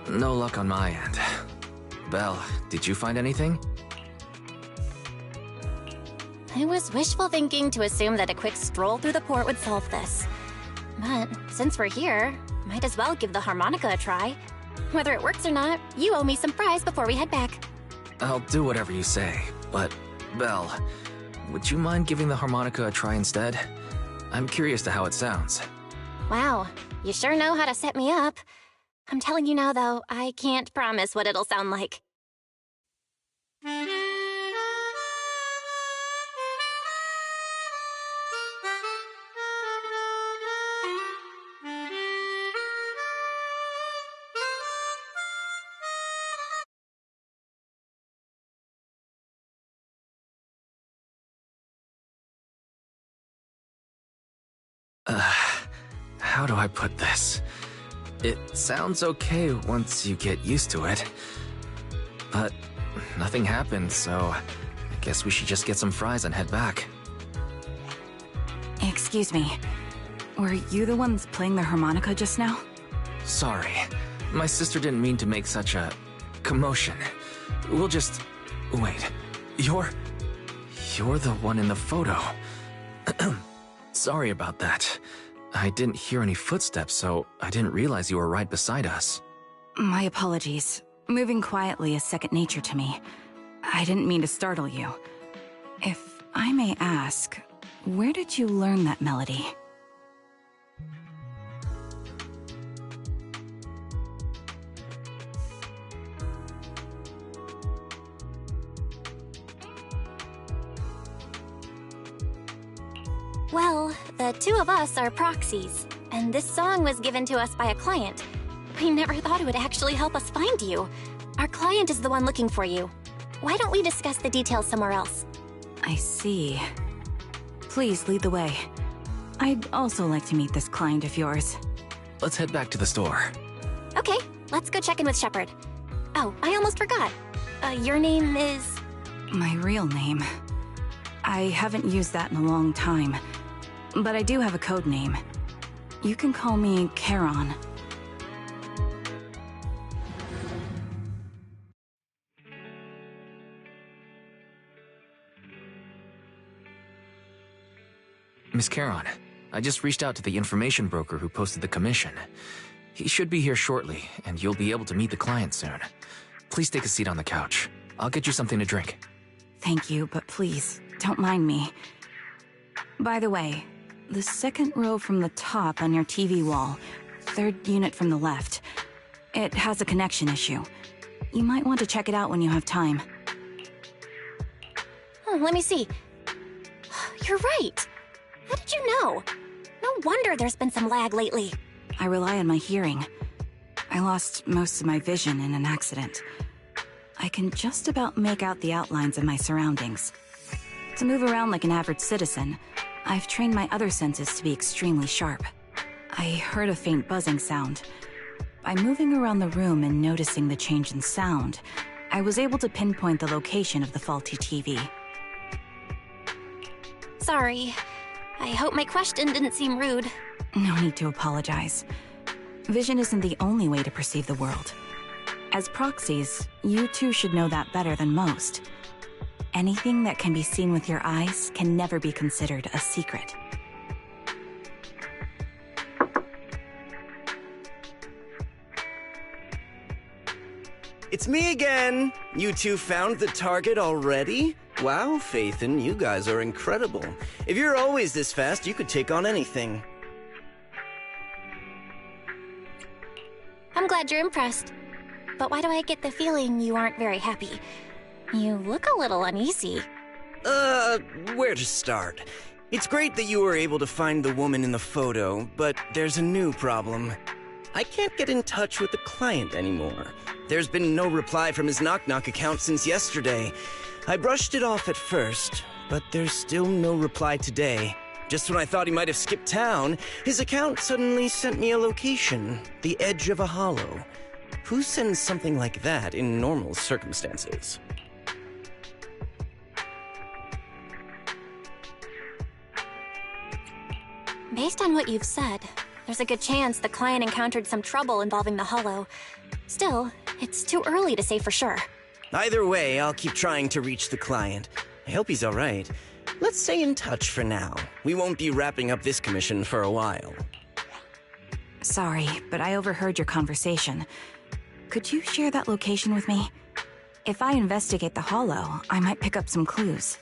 No luck on my end. Belle, did you find anything? It was wishful thinking to assume that a quick stroll through the port would solve this. But since we're here, might as well give the harmonica a try. Whether it works or not, you owe me some fries before we head back. I'll do whatever you say, but Belle, would you mind giving the harmonica a try instead? I'm curious to how it sounds. Wow, you sure know how to set me up. I'm telling you now, though, I can't promise what it'll sound like. How do I put this? It sounds okay once you get used to it. But nothing happened, so I guess we should just get some fries and head back. Excuse me. Were you the ones playing the harmonica just now? Sorry. My sister didn't mean to make such a commotion. We'll just... Wait. You're the one in the photo. Sorry about that. I didn't hear any footsteps, so I didn't realize you were right beside us. My apologies. Moving quietly is second nature to me. I didn't mean to startle you. If I may ask, where did you learn that melody? Well, the two of us are proxies, and this song was given to us by a client. We never thought it would actually help us find you. Our client is the one looking for you. Why don't we discuss the details somewhere else? I see. Please lead the way. I'd also like to meet this client of yours. Let's head back to the store. Okay, let's go check in with Shepard. Oh, I almost forgot. Your name is... My real name. I haven't used that in a long time, but I do have a code name. You can call me Charon. Miss Charon, I just reached out to the information broker who posted the commission. He should be here shortly, and you'll be able to meet the client soon. Please take a seat on the couch. I'll get you something to drink. Thank you, but please, don't mind me. By the way, the second row from the top on your TV wall, third unit from the left, it has a connection issue. You might want to check it out when you have time. Oh, let me see. You're right. How did you know? No wonder there's been some lag lately. I rely on my hearing. I lost most of my vision in an accident. I can just about make out the outlines of my surroundings. To move around like an average citizen, I've trained my other senses to be extremely sharp. I heard a faint buzzing sound. By moving around the room and noticing the change in sound, I was able to pinpoint the location of the faulty TV. Sorry. I hope my question didn't seem rude. No need to apologize. Vision isn't the only way to perceive the world. As proxies, you two should know that better than most. Anything that can be seen with your eyes can never be considered a secret. It's me again! You two found the target already? Wow, Phaethon, you guys are incredible. If you're always this fast, you could take on anything. I'm glad you're impressed. But why do I get the feeling you aren't very happy? You look a little uneasy. Where to start? It's great that you were able to find the woman in the photo, but there's a new problem. I can't get in touch with the client anymore. There's been no reply from his Knock Knock account since yesterday. I brushed it off at first, but there's still no reply today. Just when I thought he might have skipped town, his account suddenly sent me a location, the edge of a hollow. Who sends something like that in normal circumstances? Based on what you've said, there's a good chance the client encountered some trouble involving the Hollow. Still, it's too early to say for sure. Either way, I'll keep trying to reach the client. I hope he's alright. Let's stay in touch for now. We won't be wrapping up this commission for a while. Sorry, but I overheard your conversation. Could you share that location with me? If I investigate the Hollow, I might pick up some clues.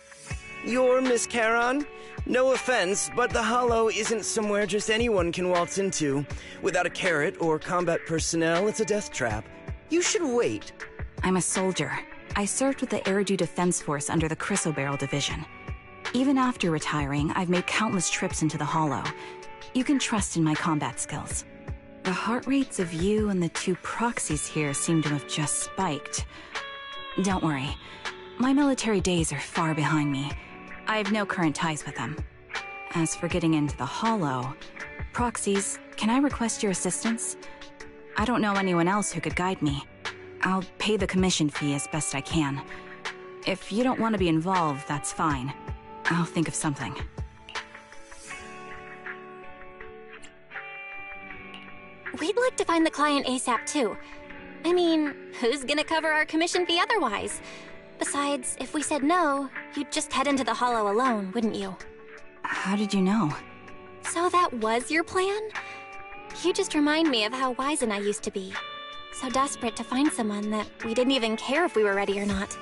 You're Miss Charon? No offense, but the Hollow isn't somewhere just anyone can waltz into. Without a carrot or combat personnel, it's a death trap. You should wait. I'm a soldier. I served with the Eridu Defense Force under the Chrysoberyl Division. Even after retiring, I've made countless trips into the Hollow. You can trust in my combat skills. The heart rates of you and the two proxies here seem to have just spiked. Don't worry. My military days are far behind me. I have no current ties with them. As for getting into the Hollow, proxies, can I request your assistance? I don't know anyone else who could guide me. I'll pay the commission fee as best I can. If you don't want to be involved, that's fine. I'll think of something. We'd like to find the client ASAP too. I mean, who's gonna cover our commission fee otherwise? Besides, if we said no, you'd just head into the Hollow alone, wouldn't you? How did you know? So that was your plan? You just remind me of how Wise and I used to be. So desperate to find someone that we didn't even care if we were ready or not.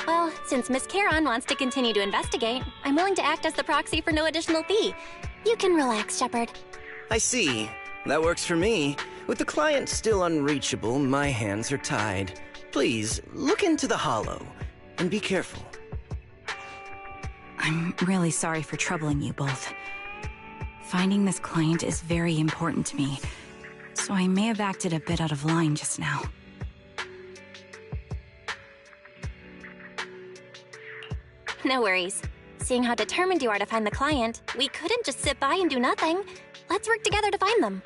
Well, since Miss Charon wants to continue to investigate, I'm willing to act as the proxy for no additional fee. You can relax, Shepard. I see. That works for me. With the client still unreachable, my hands are tied. Please, look into the Hollow, and be careful. I'm really sorry for troubling you both. Finding this client is very important to me, so I may have acted a bit out of line just now. No worries. Seeing how determined you are to find the client, we couldn't just sit by and do nothing. Let's work together to find them.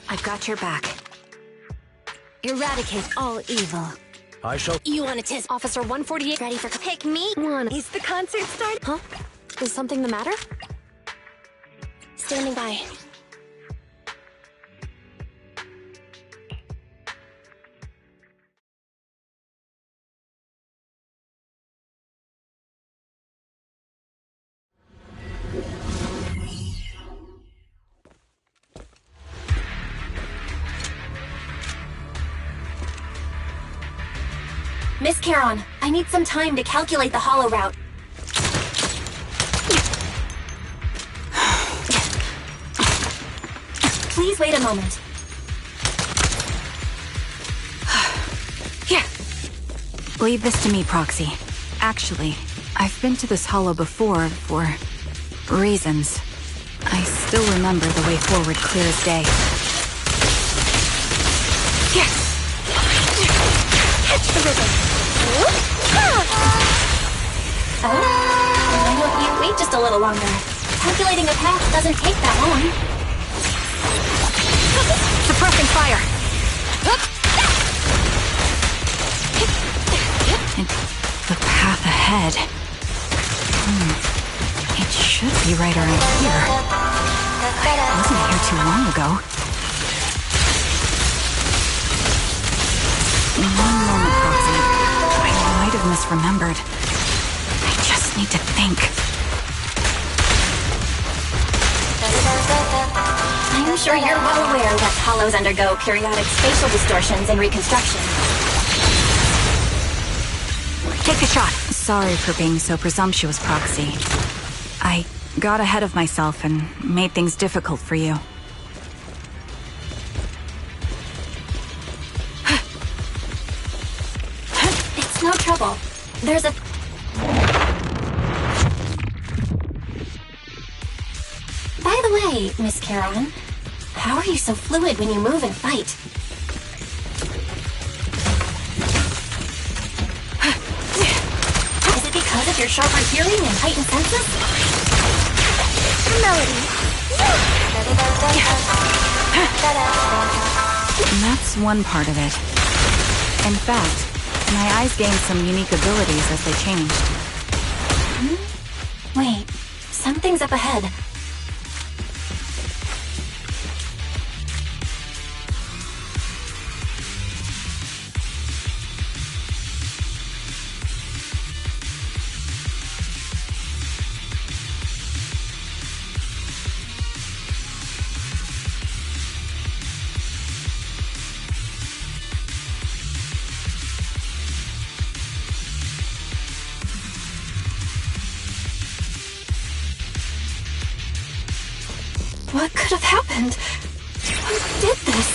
I've got your back. Eradicate all evil. I shall. You want a tisk? Officer 148 ready for pick me? One. Is the concert start? Huh? Is something the matter? Standing by. Miss Charon, I need some time to calculate the Hollow route. Please wait a moment. Here. Leave this to me, Proxy. Actually, I've been to this Hollow before for reasons. I still remember the way forward clear as day. Catch the rhythm. Why don't you wait just a little longer? Calculating a path doesn't take that long. Suppressing fire! And the path ahead. It should be right around here. I wasn't here too long ago. One moment, Proxy. I might have misremembered. I just need to think. I'm sure you're well aware that hollows undergo periodic spatial distortions and reconstruction. Take the shot. Sorry for being so presumptuous, Proxy. I got ahead of myself and made things difficult for you. It's no trouble. There's a... By the way, Miss Charon, how are you so fluid when you move and fight? Is it because of your sharper hearing and heightened senses? Melody. And that's one part of it. In fact, my eyes gained some unique abilities as they changed. Wait, something's up ahead. What could have happened? Who did this?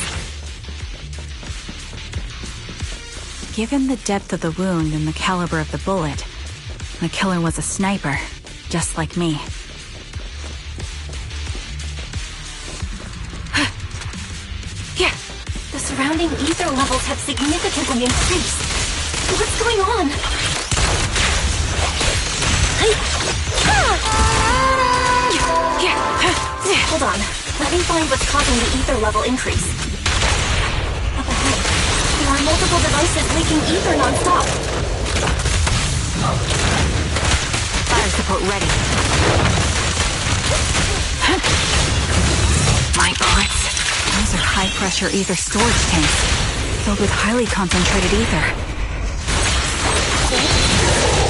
Given the depth of the wound and the caliber of the bullet, the killer was a sniper, just like me. Yeah, the surrounding ether levels have significantly increased. What's going on? Hold on. Let me find what's causing the ether level increase. Up ahead, there are multiple devices leaking ether non-stop. Fire support ready. My bullets. Those are high-pressure ether storage tanks, filled with highly concentrated ether.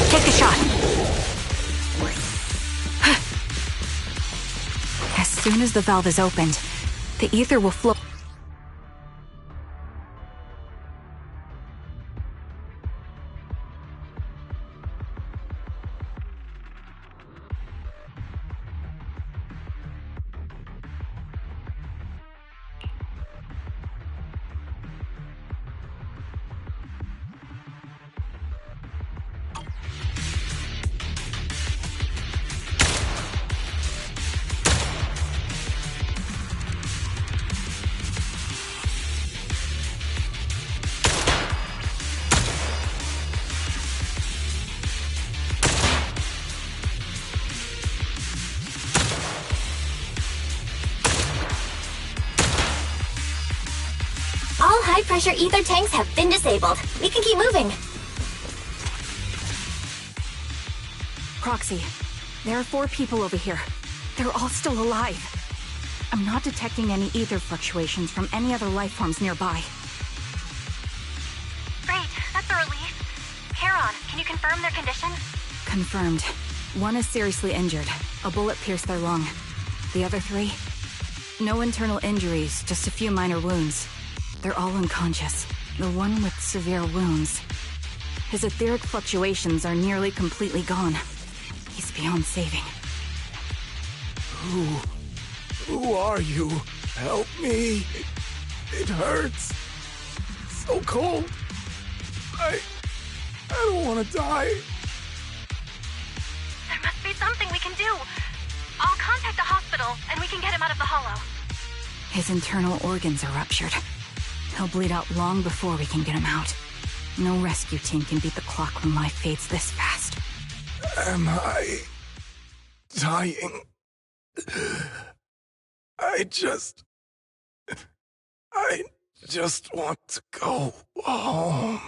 Take the shot. As soon as the valve is opened, the ether will flow. All high-pressure ether tanks have been disabled. We can keep moving. Proxy, there are 4 people over here. They're all still alive. I'm not detecting any ether fluctuations from any other life forms nearby. Great, that's a relief. Charon, can you confirm their condition? Confirmed. 1 is seriously injured. A bullet pierced their lung. The other 3? No internal injuries, just a few minor wounds. They're all unconscious. The one with severe wounds. His etheric fluctuations are nearly completely gone. He's beyond saving. Who are you? Help me. It hurts. So cold. I don't want to die. There must be something we can do. I'll contact the hospital, and we can get him out of the hollow. His internal organs are ruptured. He'll bleed out long before we can get him out. No rescue team can beat the clock when life fades this fast. Am I dying? I just want to go home.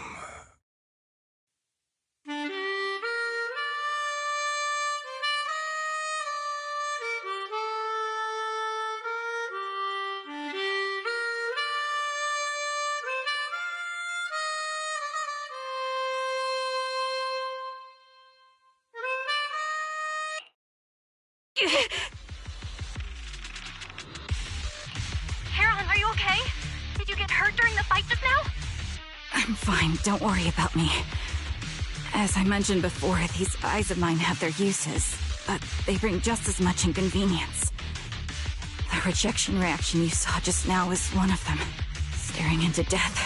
Charon, are you okay? Did you get hurt during the fight just now? I'm fine, don't worry about me. As I mentioned before, these eyes of mine have their uses, but they bring just as much inconvenience. The rejection reaction you saw just now was one of them. Staring into death.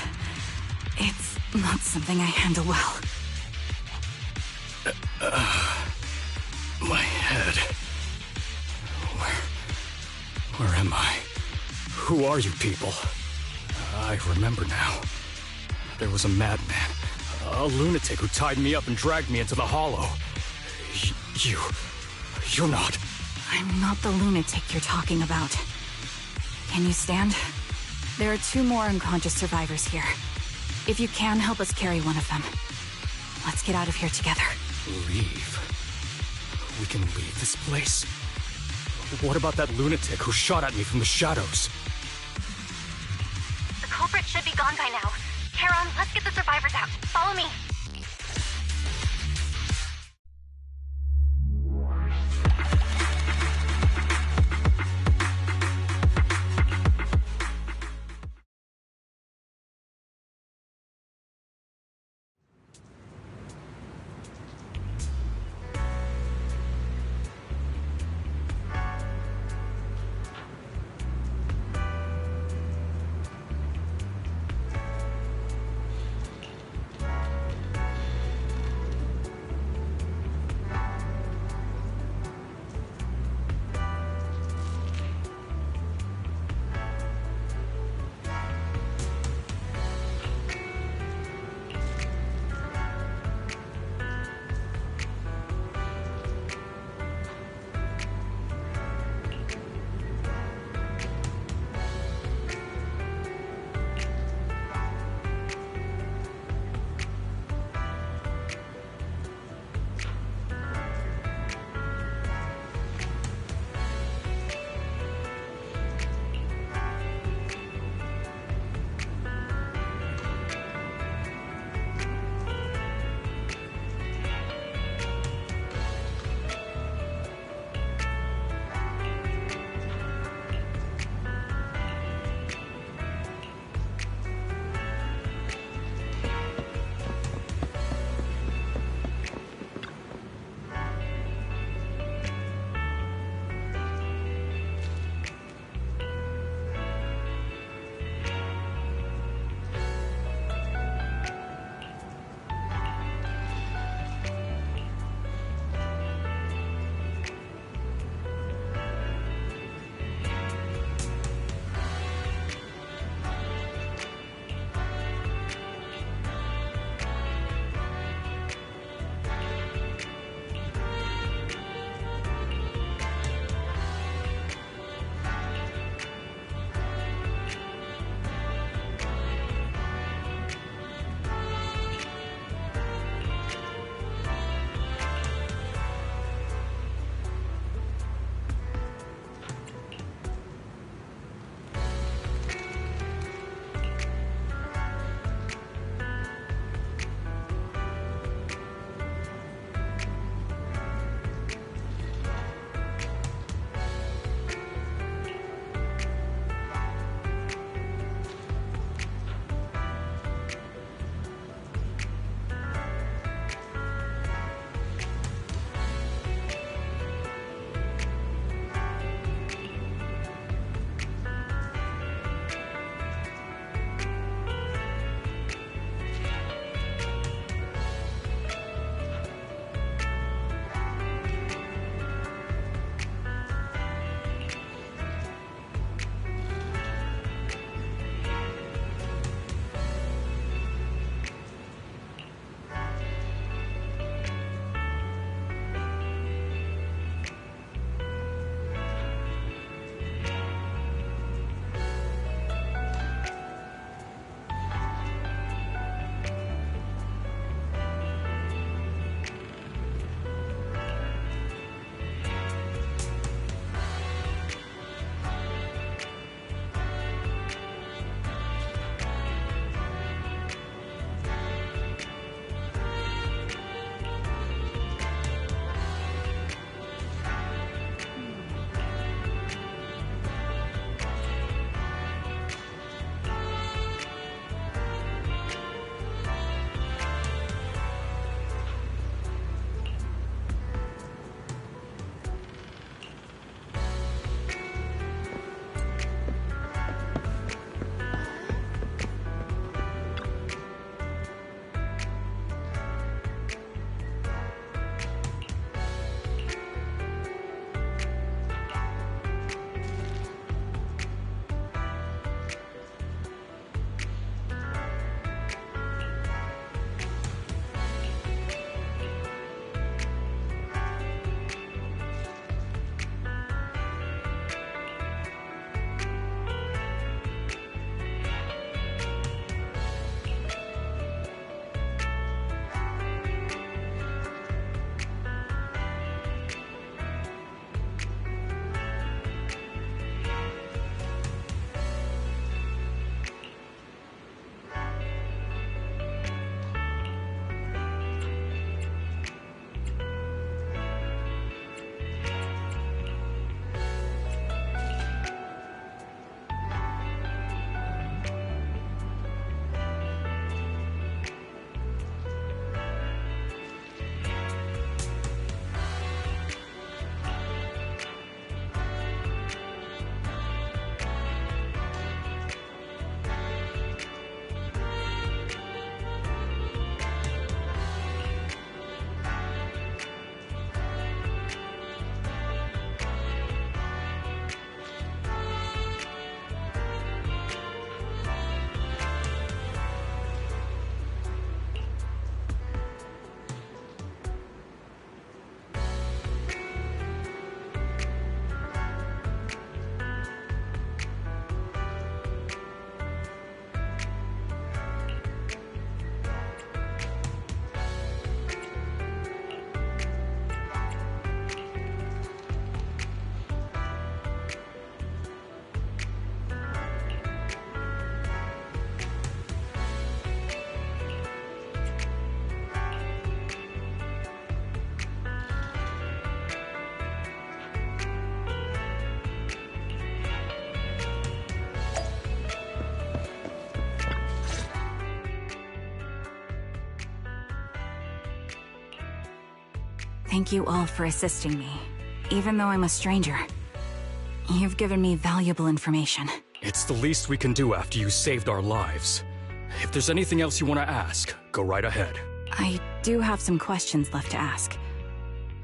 It's not something I handle well. My head. Where am I? Who are you people? I remember now. There was a madman, a lunatic who tied me up and dragged me into the hollow. You're not... I'm not the lunatic you're talking about. Can you stand? There are 2 more unconscious survivors here. If you can, help us carry one of them. Let's get out of here together. Leave? We can leave this place? What about that lunatic who shot at me from the shadows? The culprit should be gone by now. Charon, let's get the survivors out. Follow me. Thank you all for assisting me, even though I'm a stranger. You've given me valuable information. It's the least we can do after you saved our lives. If there's anything else you want to ask, go right ahead. I do have some questions left to ask.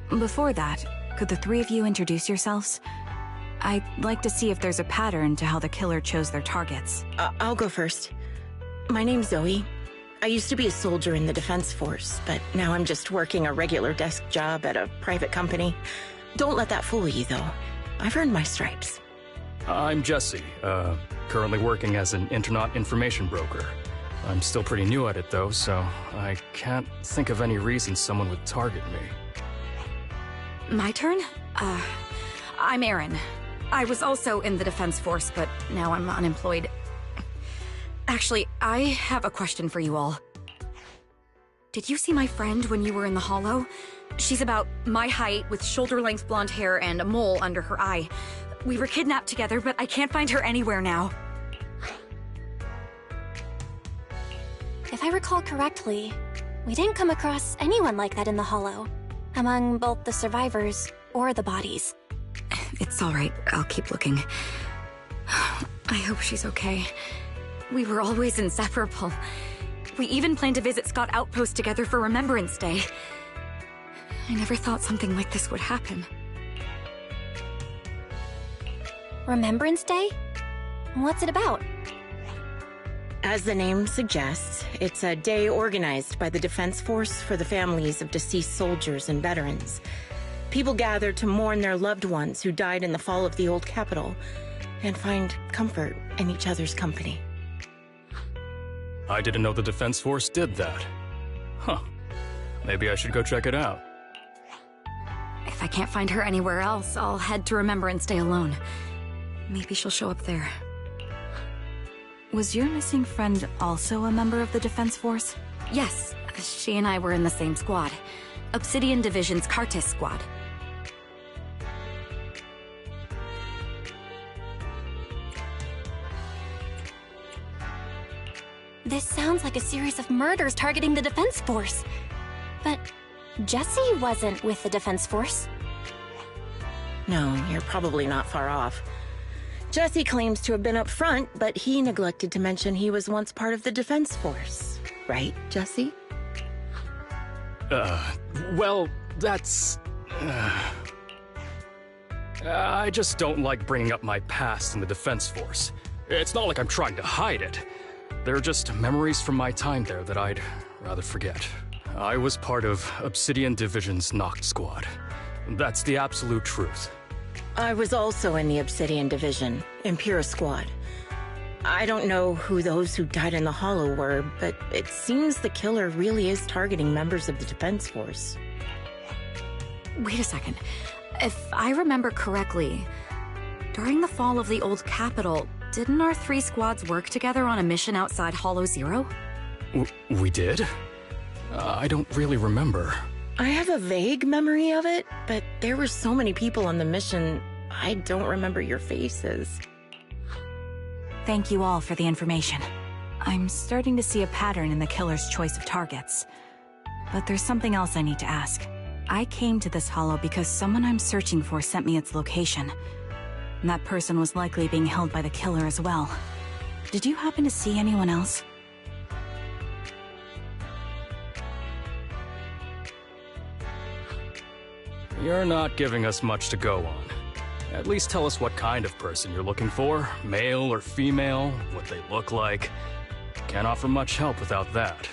Before that, could the three of you introduce yourselves? I'd like to see if there's a pattern to how the killer chose their targets. I'll go first. My name's Zoe. I used to be a soldier in the Defense Force, but now I'm just working a regular desk job at a private company. Don't let that fool you, though. I've earned my stripes. I'm Jesse, currently working as an internaut information broker. I'm still pretty new at it, though, so I can't think of any reason someone would target me. My turn? I'm Erin. I was also in the Defense Force, but now I'm unemployed. Actually, I have a question for you all. Did you see my friend when you were in the Hollow? She's about my height, with shoulder-length blonde hair and a mole under her eye. We were kidnapped together, but I can't find her anywhere now. If I recall correctly, we didn't come across anyone like that in the Hollow, among both the survivors or the bodies. It's all right. I'll keep looking. I hope she's okay. We were always inseparable. We even planned to visit Scott Outpost together for Remembrance Day. I never thought something like this would happen. Remembrance Day? What's it about? As the name suggests, it's a day organized by the Defense Force for the families of deceased soldiers and veterans. People gather to mourn their loved ones who died in the fall of the old capital and find comfort in each other's company. I didn't know the Defense Force did that. Huh. Maybe I should go check it out. If I can't find her anywhere else, I'll head to Remembrance Day alone. Maybe she'll show up there. Was your missing friend also a member of the Defense Force? Yes, she and I were in the same squad. Obsidian Division's Kartis squad. This sounds like a series of murders targeting the Defense Force. But Jesse wasn't with the Defense Force. No, you're probably not far off. Jesse claims to have been up front, but he neglected to mention he was once part of the Defense Force. Right, Jesse? Well, that's... I just don't like bringing up my past in the Defense Force. It's not like I'm trying to hide it. They're just memories from my time there that I'd rather forget. I was part of Obsidian Division's Noct Squad. That's the absolute truth. I was also in the Obsidian Division, Impera Squad. I don't know who those who died in the Hollow were, but it seems the killer really is targeting members of the Defense Force. Wait a second. If I remember correctly, during the fall of the old capital, didn't our three squads work together on a mission outside Hollow Zero? We did? I don't really remember. I have a vague memory of it, but there were so many people on the mission, I don't remember your faces. Thank you all for the information. I'm starting to see a pattern in the killer's choice of targets. But there's something else I need to ask. I came to this hollow because someone I'm searching for sent me its location. And that person was likely being held by the killer as well. Did you happen to see anyone else? You're not giving us much to go on. At least tell us what kind of person you're looking for, male or female, what they look like. Can't offer much help without that.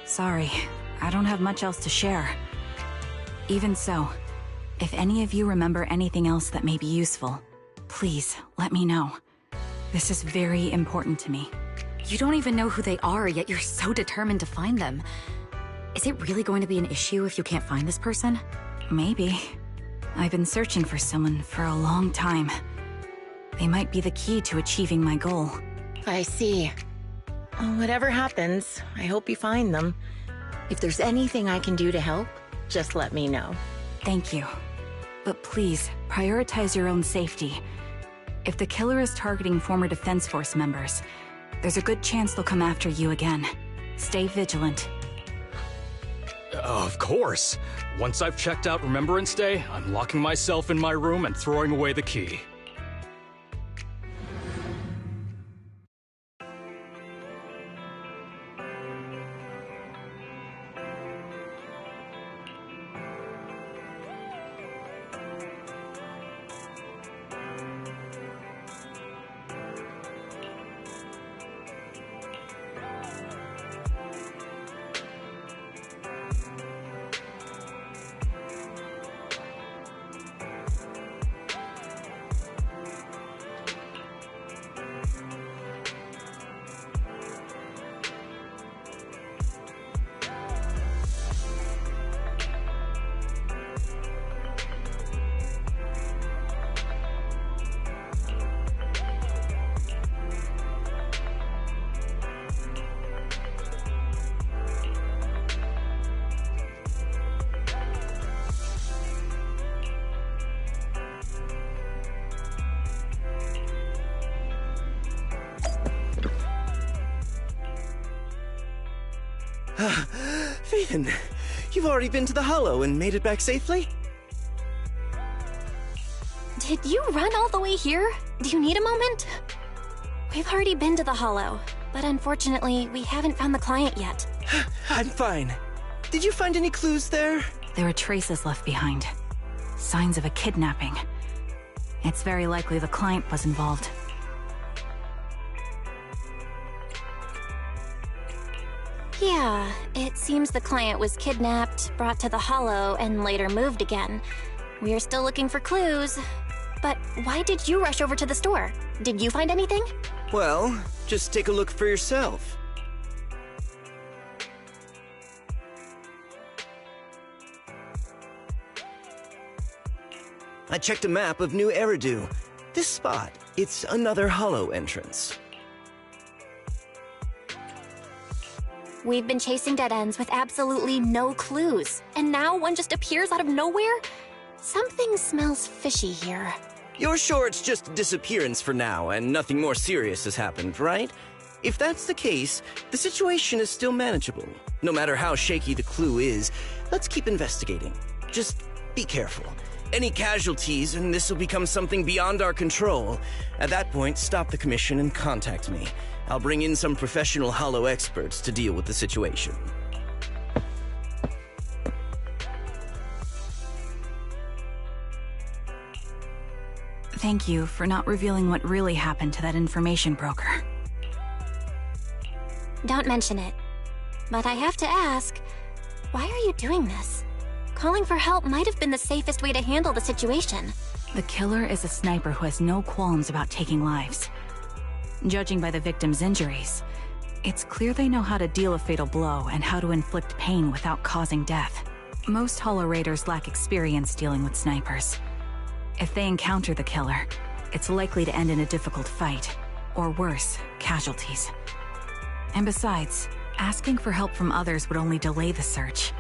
Sorry, I don't have much else to share. Even so, if any of you remember anything else that may be useful, please let me know. This is very important to me. You don't even know who they are, yet you're so determined to find them. Is it really going to be an issue if you can't find this person? Maybe. I've been searching for someone for a long time. They might be the key to achieving my goal. I see. Well, whatever happens, I hope you find them. If there's anything I can do to help, just let me know. Thank you. But please, prioritize your own safety. If the killer is targeting former Defense Force members, there's a good chance they'll come after you again. Stay vigilant. Of course. Once I've checked out Remembrance Day, I'm locking myself in my room and throwing away the key. Phaeton, you've already been to the Hollow and made it back safely? Did you run all the way here? Do you need a moment? We've already been to the Hollow, but unfortunately, we haven't found the client yet. I'm fine. Did you find any clues there? There are traces left behind. Signs of a kidnapping. It's very likely the client was involved. Yeah, it seems the client was kidnapped, brought to the Hollow, and later moved again. We're still looking for clues. But why did you rush over to the store? Did you find anything? Well, just take a look for yourself. I checked a map of New Eridu. This spot, it's another Hollow entrance. We've been chasing dead ends with absolutely no clues, and now one just appears out of nowhere? Something smells fishy here. You're sure it's just a disappearance for now, and nothing more serious has happened, right? If that's the case, the situation is still manageable. No matter how shaky the clue is, let's keep investigating. Just be careful. Any casualties, and this will become something beyond our control. At that point, stop the commission and contact me. I'll bring in some professional Hollow experts to deal with the situation. Thank you for not revealing what really happened to that information broker. Don't mention it. But I have to ask, why are you doing this? Calling for help might have been the safest way to handle the situation. The killer is a sniper who has no qualms about taking lives. Judging by the victim's injuries, it's clear they know how to deal a fatal blow and how to inflict pain without causing death. Most Hollow Raiders lack experience dealing with snipers. If they encounter the killer, it's likely to end in a difficult fight, or worse, casualties. And besides, asking for help from others would only delay the search.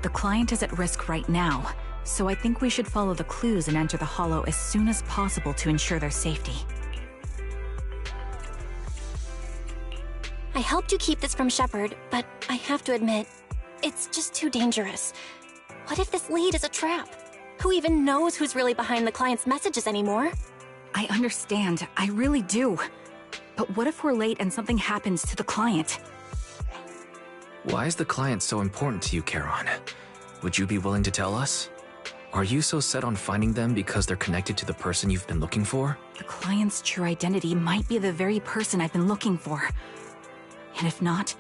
The client is at risk right now, so I think we should follow the clues and enter the Hollow as soon as possible to ensure their safety. I helped you keep this from Shepard, but I have to admit, it's just too dangerous. What if this lead is a trap? Who even knows who's really behind the client's messages anymore? I understand, I really do. But what if we're late and something happens to the client? Why is the client so important to you, Charon? Would you be willing to tell us? Are you so set on finding them because they're connected to the person you've been looking for? The client's true identity might be the very person I've been looking for. And if not,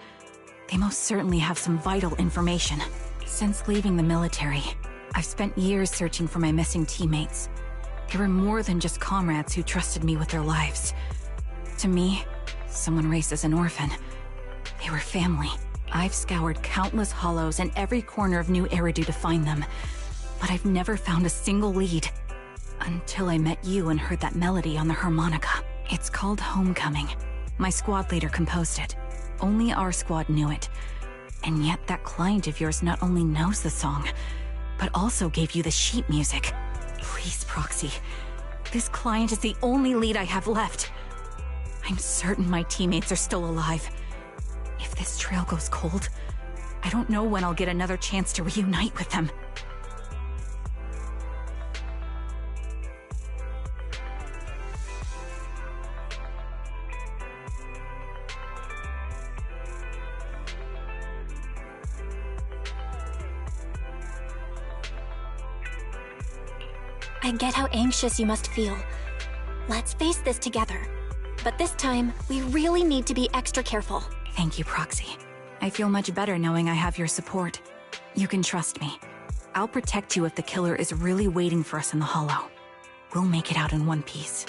they most certainly have some vital information. Since leaving the military, I've spent years searching for my missing teammates. They were more than just comrades who trusted me with their lives. To me, someone raised as an orphan, they were family. I've scoured countless hollows and every corner of New Eridu to find them, but I've never found a single lead. Until I met you and heard that melody on the harmonica. It's called Homecoming. My squad leader composed it. Only our squad knew it. And yet that client of yours not only knows the song, but also gave you the sheet music. Please, Proxy. This client is the only lead I have left. I'm certain my teammates are still alive. If this trail goes cold, I don't know when I'll get another chance to reunite with them. I get how anxious you must feel. Let's face this together. But this time, we really need to be extra careful. Thank you, Proxy. I feel much better knowing I have your support. You can trust me. I'll protect you if the killer is really waiting for us in the Hollow. We'll make it out in one piece.